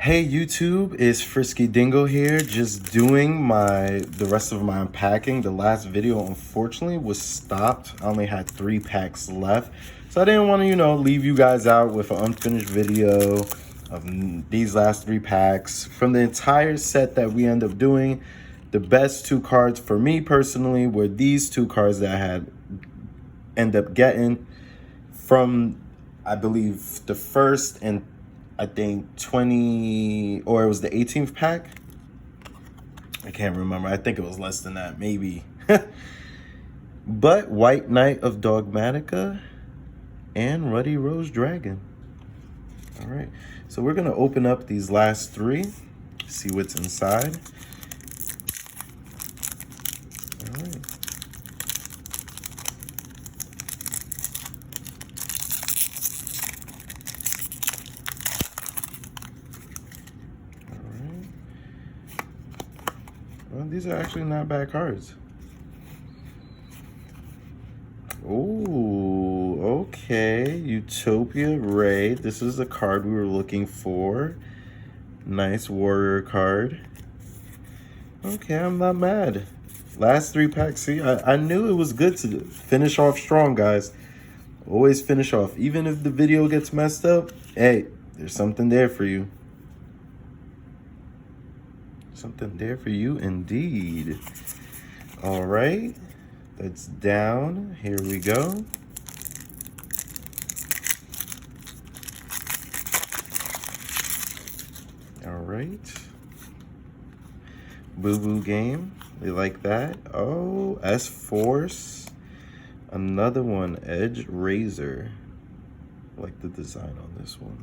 Hey YouTube, it's Frisky Dingo here, just doing the rest of my unpacking. The last video unfortunately was stopped. I only had 3 packs left, so I didn't want to, leave you guys out with an unfinished video of these last 3 packs. From the entire set that we end up doing, the best 2 cards for me personally were these 2 cards that I had end up getting from, I believe, the first and I think 20, or it was the 18th pack. I can't remember. I think it was less than that, maybe. But White Knight of Dogmatica and Ruddy Rose Dragon. All right, so we're gonna open up these last 3, see what's inside. All right. Well, these are actually not bad cards. Oh, okay. Utopia Ray. This is the card we were looking for. Nice warrior card. Okay, I'm not mad. Last 3 packs. See, I knew it was good to finish off strong, guys. Always finish off. Even if the video gets messed up, hey, there's something there for you. Something there for you indeed. All right, that's down. Here we go. All right. Boo Boo Game. We like that. Oh, S-Force. Another one, Edge Razor. I like the design on this one.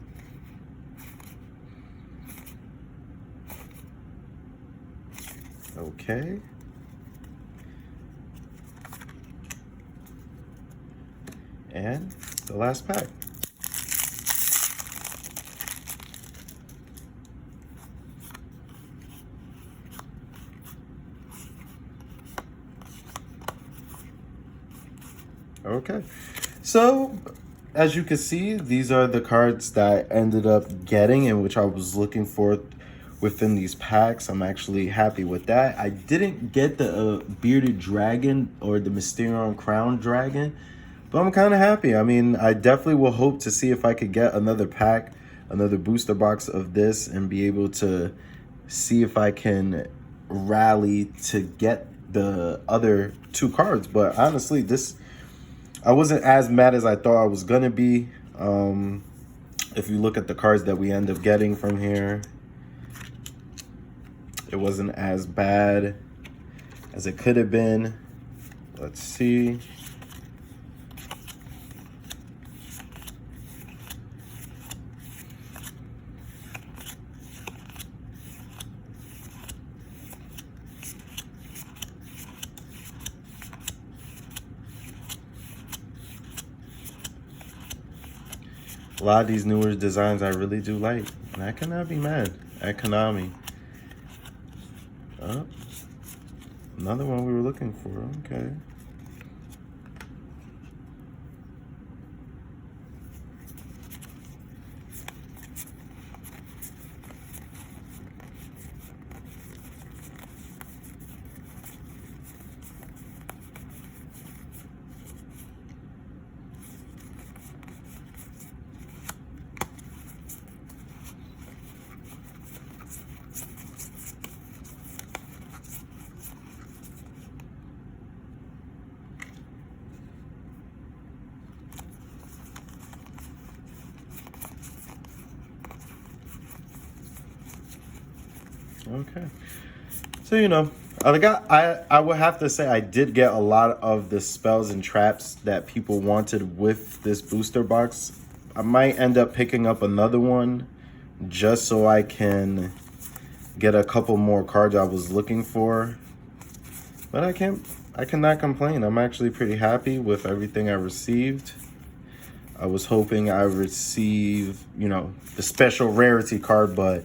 Okay. And the last pack. Okay. So, as you can see, these are the cards that I ended up getting and which I was looking for within these packs. I'm actually happy with that. I didn't get the bearded dragon or the Mysterion crown dragon, but I'm kind of happy. I mean, I definitely will hope to see if I could get another pack, another booster box of this, and be able to see if I can rally to get the other 2 cards. But honestly, I wasn't as mad as I thought I was gonna be. If you look at the cards that we end up getting from here, it wasn't as bad as it could have been. Let's see. A lot of these newer designs I really do like, and I cannot be mad at Konami. Oh, another one we were looking for. Okay. Okay, so I would have to say I did get a lot of the spells and traps that people wanted with this booster box. I might end up picking up another one just so I can get a couple more cards I was looking for. But I cannot complain. I'm actually pretty happy with everything I received. I was hoping I would receive, the special rarity card, but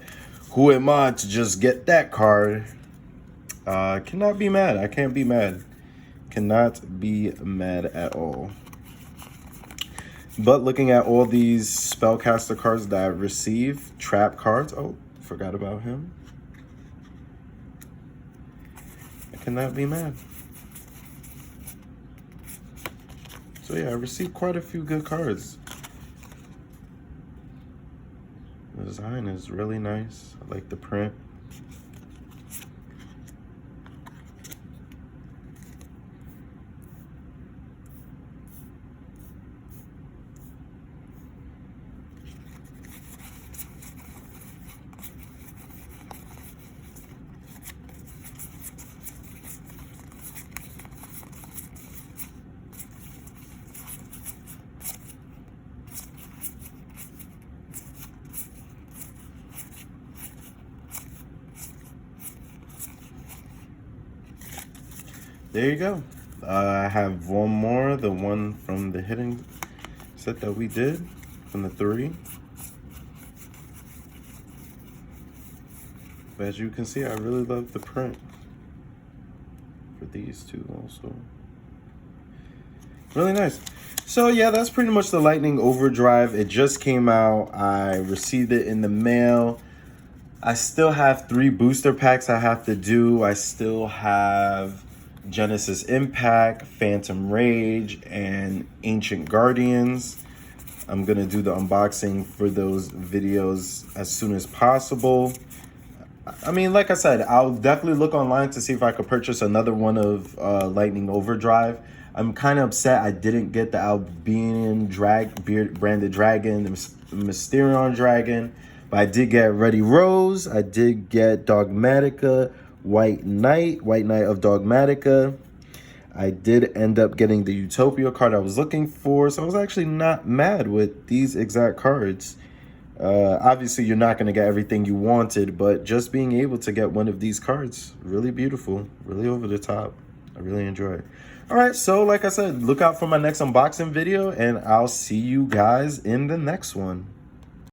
who am I to just get that card? Cannot be mad. I can't be mad. Cannot be mad at all. But looking at all these spellcaster cards that I received, trap cards. Oh, Forgot about him. I cannot be mad. So yeah, I received quite a few good cards. The design is really nice. I like the print. There you go. I have one more, the one from the hidden set that we did, from the 3. But as you can see, I really love the print for these two also. Really nice. So yeah, that's pretty much the Lightning Overdrive. It just came out. I received it in the mail. I still have 3 booster packs I have to do. I still have Genesis Impact, Phantom Rage, and Ancient Guardians. I'm gonna do the unboxing for those videos as soon as possible. I mean, like I said, I'll definitely look online to see if I could purchase another one of Lightning Overdrive. I'm kind of upset I didn't get the Albanian branded dragon, the Mysterion dragon, but I did get Ready Rose. I did get Dogmatica, White Knight of Dogmatica. I did end up getting the Utopia card I was looking for, so I was actually not mad with these exact cards. Obviously, you're not going to get everything you wanted, but just being able to get one of these cards, really beautiful, really over the top. I really enjoy it. All right, so like I said, look out for my next unboxing video, and I'll see you guys in the next one.